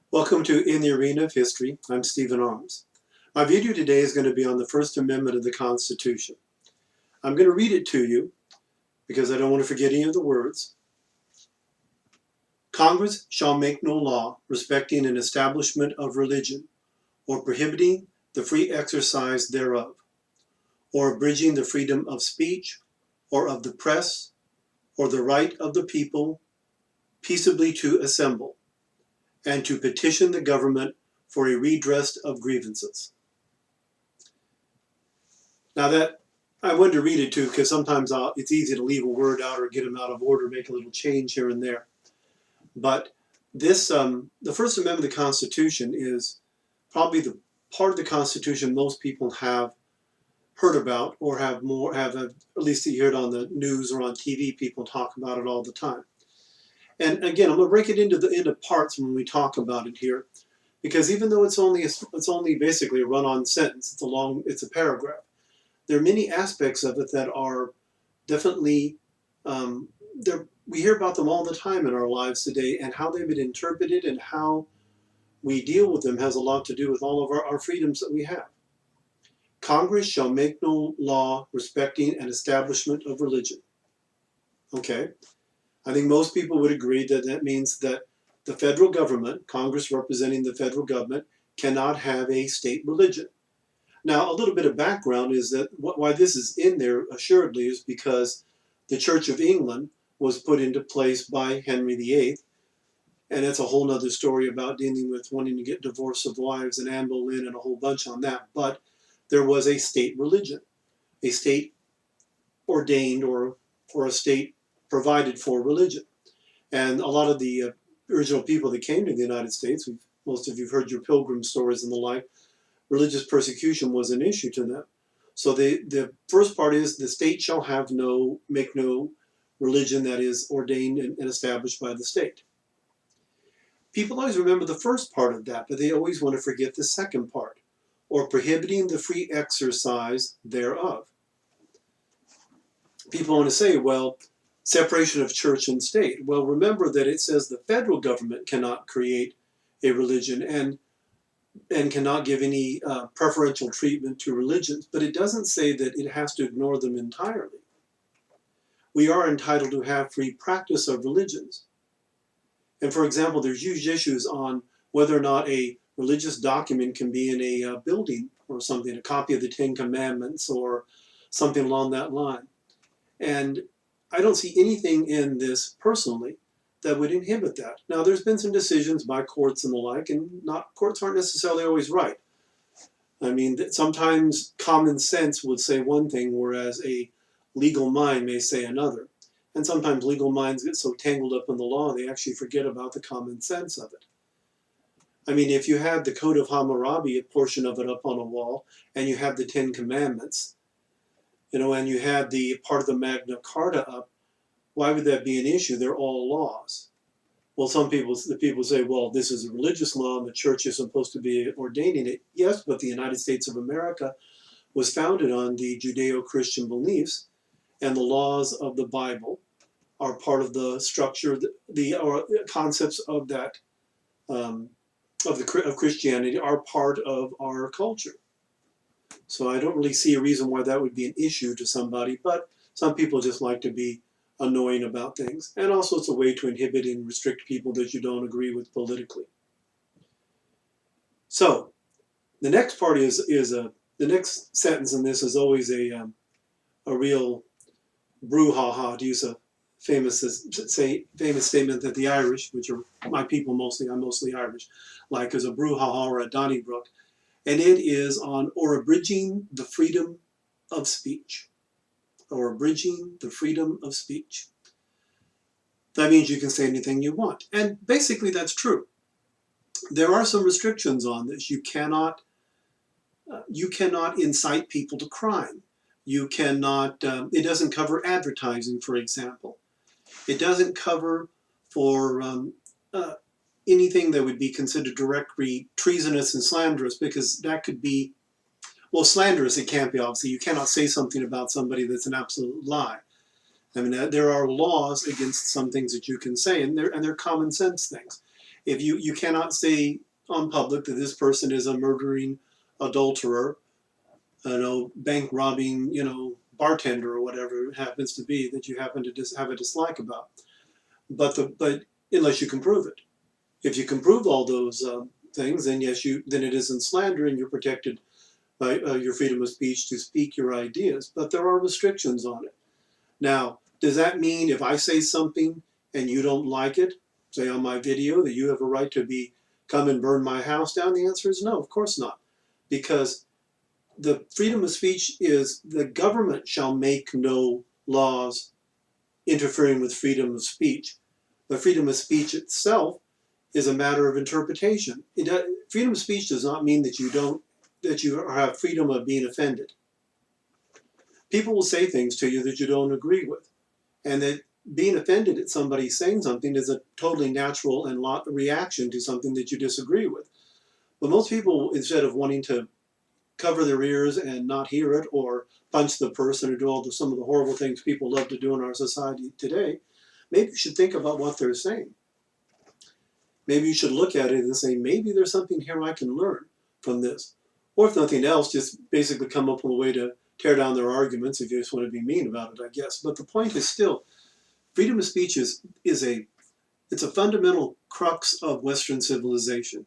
Welcome to In the Arena of History. I'm Stephen Arms. My video today is going to be on the First Amendment of the Constitution. I'm going to read it to you because I don't want to forget any of the words. Congress shall make no law respecting an establishment of religion, or prohibiting the free exercise thereof, or abridging the freedom of speech, or of the press, or the right of the people peaceably to assemble, and to petition the government for a redress of grievances. Now that, I wanted to read it too, because sometimes it's easy to leave a word out or get them out of order, make a little change here and there. But this, the First Amendment of the Constitution is probably the part of the Constitution most people have heard about, or have at least you hear it on the news or on TV, people talk about it all the time. And again, I'm going to break it into parts when we talk about it here, because even though it's only basically a run-on sentence, it's a paragraph. There are many aspects of it that are definitely we hear about them all the time in our lives today, and how they've been interpreted and how we deal with them has a lot to do with all of our freedoms that we have. Congress shall make no law respecting an establishment of religion. Okay. I think most people would agree that that means that the federal government, Congress representing the federal government, cannot have a state religion. Now, a little bit of background is that why this is in there assuredly is because the Church of England was put into place by Henry VIII, and that's a whole other story about dealing with wanting to get divorce of wives and Anne Boleyn and a whole bunch on that. But there was a state religion, a state ordained or a state provided for religion. And a lot of the original people that came to the United States, most of you have heard your pilgrim stories and the like, religious persecution was an issue to them. So the first part is the state shall make no religion that is ordained and established by the state. People always remember the first part of that, but they always want to forget the second part, or prohibiting the free exercise thereof. People want to say, well, separation of church and state. Well, remember that it says the federal government cannot create a religion and cannot give any preferential treatment to religions, but it doesn't say that it has to ignore them entirely. We are entitled to have free practice of religions. And for example, there's huge issues on whether or not a religious document can be in a building or something, a copy of the Ten Commandments or something along that line. And I don't see anything in this personally that would inhibit that. Now, there's been some decisions by courts and the like, and courts aren't necessarily always right. I mean, sometimes common sense would say one thing, whereas a legal mind may say another. And sometimes legal minds get so tangled up in the law, they actually forget about the common sense of it. I mean, if you had the Code of Hammurabi, a portion of it up on a wall, and you have the Ten Commandments, and you had the part of the Magna Carta up, why would that be an issue? They're all laws. Well, the people say, well, this is a religious law and the church is supposed to be ordaining it. Yes, but the United States of America was founded on the Judeo-Christian beliefs, and the laws of the Bible are part of the structure, the concepts of that, of Christianity are part of our culture. So I don't really see a reason why that would be an issue to somebody, but some people just like to be annoying about things. And also it's a way to inhibit and restrict people that you don't agree with politically. So the next part is the next sentence in this is always a real brouhaha, to use a famous statement that the Irish, which are my people mostly, I'm mostly Irish, like as a brouhaha or a Donnybrook. And it is on, or abridging the freedom of speech. Or abridging the freedom of speech. That means you can say anything you want. And basically that's true. There are some restrictions on this. You cannot incite people to crime. You cannot, it doesn't cover advertising, for example. It doesn't cover for anything that would be considered directly treasonous and slanderous, because that could be, well, slanderous it can't be, obviously. You cannot say something about somebody that's an absolute lie. I mean, there are laws against some things that you can say, and they're common sense things. If you cannot say on public that this person is a murdering adulterer, bank robbing, bartender or whatever it happens to be that you happen to have a dislike about. But unless you can prove it. If you can prove all those things, then yes, then it isn't slander, and you're protected by your freedom of speech to speak your ideas. But there are restrictions on it. Now, does that mean if I say something and you don't like it, say on my video, that you have a right to come and burn my house down? The answer is no, of course not. Because the freedom of speech is the government shall make no laws interfering with freedom of speech. But freedom of speech itself is a matter of interpretation. Freedom of speech does not mean that you have freedom of being offended. People will say things to you that you don't agree with, and that being offended at somebody saying something is a totally natural and reaction to something that you disagree with. But most people, instead of wanting to cover their ears and not hear it, or punch the person, or do some of the horrible things people love to do in our society today, maybe you should think about what they're saying. Maybe you should look at it and say, maybe there's something here I can learn from this. Or if nothing else, just basically come up with a way to tear down their arguments if you just want to be mean about it, I guess. But the point is still, freedom of speech is a fundamental crux of Western civilization.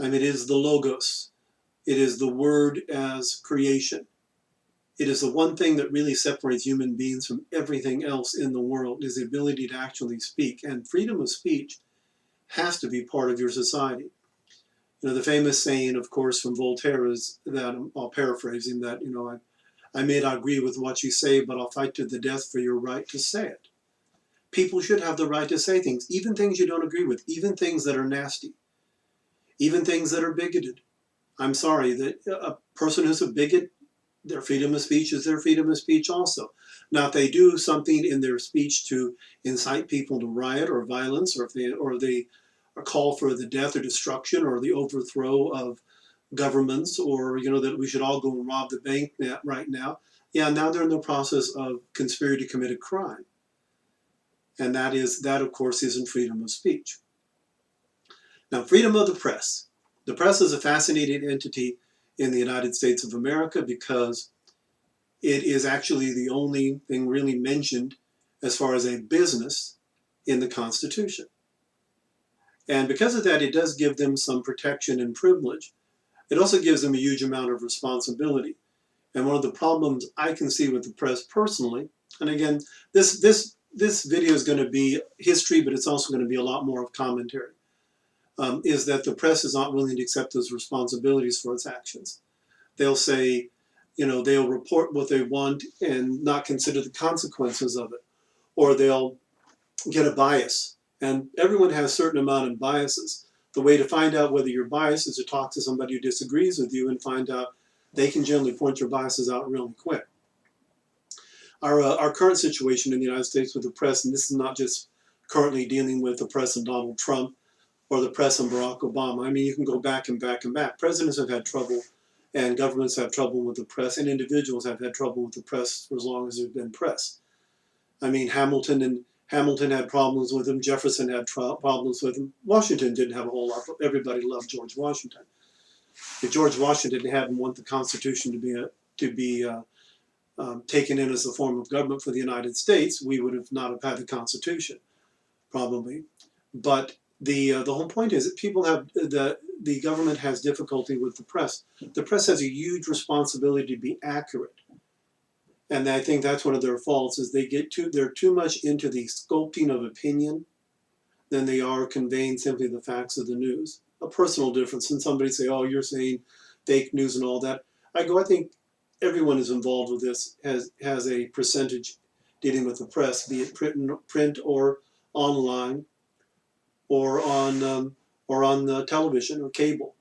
I mean, it is the logos. It is the word as creation. It is the one thing that really separates human beings from everything else in the world, is the ability to actually speak. And freedom of speech has to be part of your society. The famous saying, of course, from Voltaire is that, I'll paraphrase him, that, I may not agree with what you say, but I'll fight to the death for your right to say it. People should have the right to say things, even things you don't agree with, even things that are nasty, even things that are bigoted. I'm sorry, that a person who's a bigot, their freedom of speech is their freedom of speech also. Now, if they do something in their speech to incite people to riot or violence, or if they call for the death or destruction or the overthrow of governments, or that we should all go and rob the bank right now, now they're in the process of conspiring to commit a crime. And that of course isn't freedom of speech. Now, freedom of the press. The press is a fascinating entity in the United States of America because it is actually the only thing really mentioned as far as a business in the Constitution. And because of that, it does give them some protection and privilege. It also gives them a huge amount of responsibility. And one of the problems I can see with the press personally, and again, this video is going to be history, but it's also going to be a lot more of commentary, is that the press is not willing to accept those responsibilities for its actions. They'll say, they'll report what they want and not consider the consequences of it. Or they'll get a bias. And everyone has a certain amount of biases. The way to find out whether you're biased is to talk to somebody who disagrees with you and find out. They can generally point your biases out really quick. Our current situation in the United States with the press, and this is not just currently dealing with the press and Donald Trump or the press and Barack Obama. I mean, you can go back and back and back. Presidents have had trouble, and governments have trouble with the press, and individuals have had trouble with the press for as long as there's been press. I mean, Hamilton had problems with him. Jefferson had problems with him. Washington didn't have a whole lot. Everybody loved George Washington. If George Washington hadn't want the Constitution to be taken in as a form of government for the United States, we would have not have had the Constitution, probably. But the whole point is that people have the government has difficulty with the press. The press has a huge responsibility to be accurate. And I think that's one of their faults, is they're too much into the sculpting of opinion than they are conveying simply the facts of the news. A personal difference. And somebody say, oh, you're saying fake news and all that. I think everyone is involved with this has a percentage dealing with the press, be it print or online or on television or cable.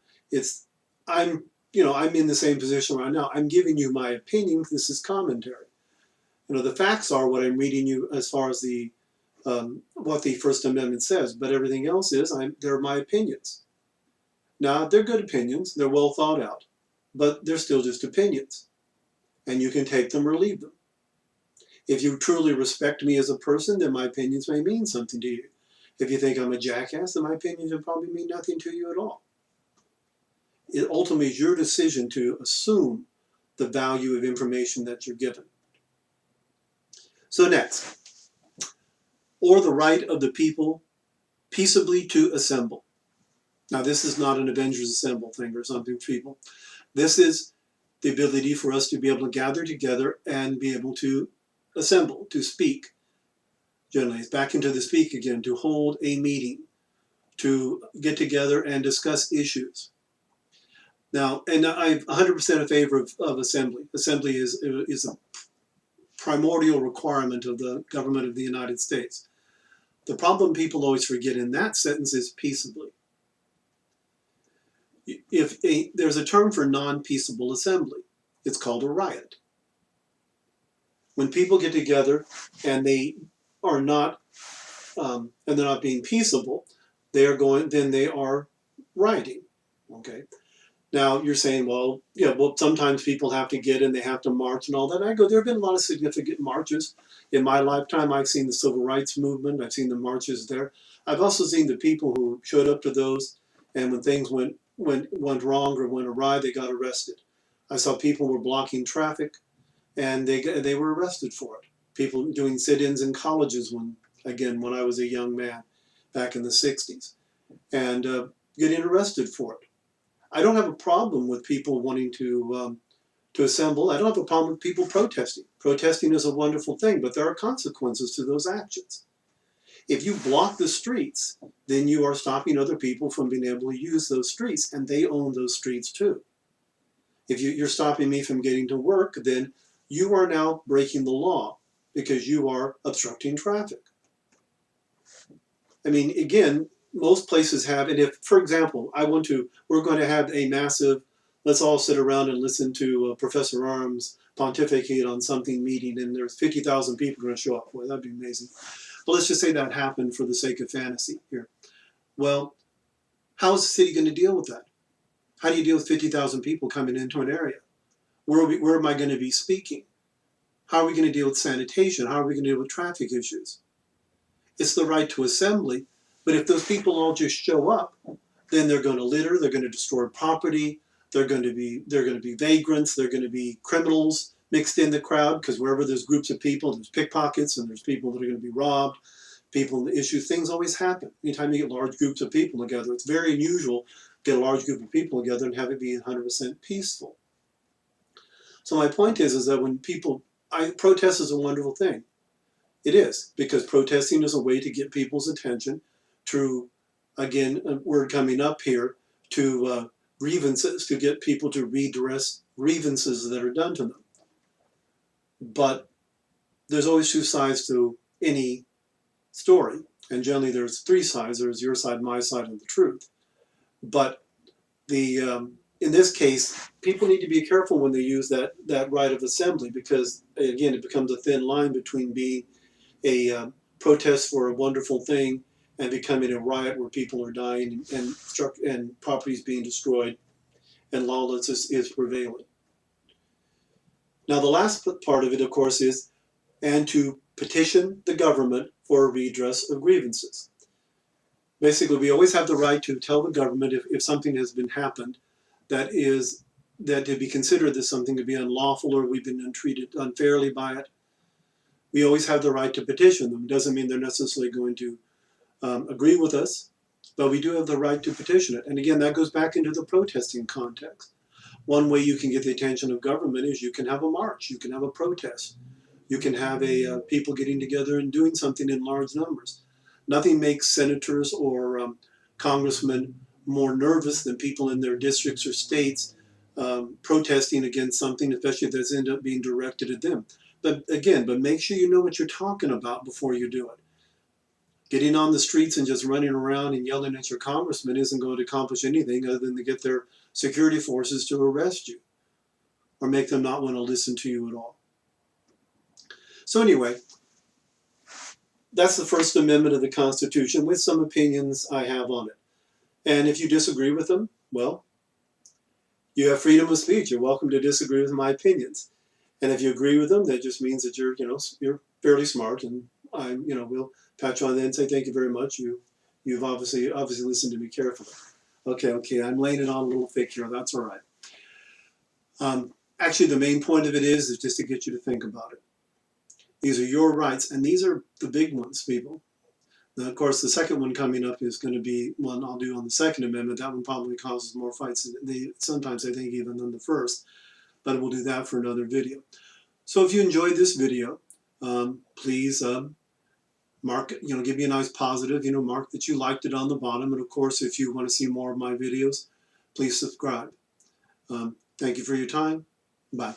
I'm in the same position right now. I'm giving you my opinion. This is commentary. The facts are what I'm reading you as far as what the First Amendment says, but everything else they're my opinions. Now, they're good opinions. They're well thought out, but they're still just opinions, and you can take them or leave them. If you truly respect me as a person, then my opinions may mean something to you. If you think I'm a jackass, then my opinions will probably mean nothing to you at all. It ultimately is your decision to assume the value of information that you're given. So next, or the right of the people peaceably to assemble. Now this is not an Avengers Assemble thing or something, people. This is the ability for us to be able to gather together and be able to assemble, to speak. Generally, it's back into the speak again, to hold a meeting, to get together and discuss issues. Now, and I'm 100% in favor of assembly. Assembly is a primordial requirement of the government of the United States. The problem people always forget in that sentence is peaceably. There's a term for non-peaceable assembly. It's called a riot. When people get together and they are not, and they're not being peaceable, they are rioting. Okay. Now you're saying, well, yeah, well, sometimes people have to get in, they have to march and all that. I go, there have been a lot of significant marches in my lifetime. I've seen the civil rights movement. I've seen the marches there. I've also seen the people who showed up to those, and when things went wrong or went awry, they got arrested. I saw people were blocking traffic, and they were arrested for it. People doing sit-ins in colleges when I was a young man back in the 60s, and getting arrested for it. I don't have a problem with people wanting to assemble. I don't have a problem with people protesting. Protesting is a wonderful thing, but there are consequences to those actions. If you block the streets, then you are stopping other people from being able to use those streets, and they own those streets too. If you're stopping me from getting to work, then you are now breaking the law because you are obstructing traffic. I mean, again, most places have, and if, for example, we're going to have a massive, let's all sit around and listen to Professor Arms pontificate on something meeting, and there's 50,000 people going to show up for it. That'd be amazing. But let's just say that happened for the sake of fantasy here. Well, how is the city going to deal with that? How do you deal with 50,000 people coming into an area? Where am I going to be speaking? How are we going to deal with sanitation? How are we going to deal with traffic issues? It's the right to assembly, but if those people all just show up, then they're going to litter, they're going to destroy property, they're going to be vagrants, they're going to be criminals mixed in the crowd, because wherever there's groups of people, there's pickpockets and there's people that are going to be robbed, people in the issue, things always happen. Anytime you get large groups of people together, it's very unusual to get a large group of people together and have it be 100% peaceful. So my point is that when protest is a wonderful thing. It is, because protesting is a way to get people's attention to, again, a word coming up here, to grievances, to get people to redress grievances that are done to them. But there's always two sides to any story, and generally there's three sides. There's your side, my side, and the truth. But in this case, people need to be careful when they use that right of assembly, because, again, it becomes a thin line between being a protest for a wonderful thing and becoming a riot where people are dying and properties being destroyed and lawlessness is prevailing. Now the last part of it, of course, is and to petition the government for a redress of grievances. Basically, we always have the right to tell the government if something has been happened that to be considered as something to be unlawful or we've been treated unfairly by it. We always have the right to petition them. It doesn't mean they're necessarily going to agree with us, but we do have the right to petition it. And again, that goes back into the protesting context. One way you can get the attention of government is you can have a march, you can have a protest, you can have people getting together and doing something in large numbers. Nothing makes senators or congressmen more nervous than people in their districts or states protesting against something, especially if that's ended up being directed at them. But make sure you know what you're talking about before you do it. Getting on the streets and just running around and yelling at your congressman isn't going to accomplish anything other than to get their security forces to arrest you or make them not want to listen to you at all. So anyway, that's the First Amendment of the Constitution with some opinions I have on it. And if you disagree with them, well, you have freedom of speech. You're welcome to disagree with my opinions. And if you agree with them, that just means that you're fairly smart, and we'll pat you on the head and say, thank you very much. You You've obviously listened to me carefully. Okay, I'm laying it on a little thick here. That's all right. Actually, the main point of it is just to get you to think about it. These are your rights, and these are the big ones, people. Now, of course, the second one coming up is going to be one I'll do on the Second Amendment. That one probably causes more fights, sometimes I think, even than the first. But we'll do that for another video. So if you enjoyed this video, please mark, give me a nice positive, mark that you liked it on the bottom. And of course, if you want to see more of my videos, please subscribe. Thank you for your time. Bye.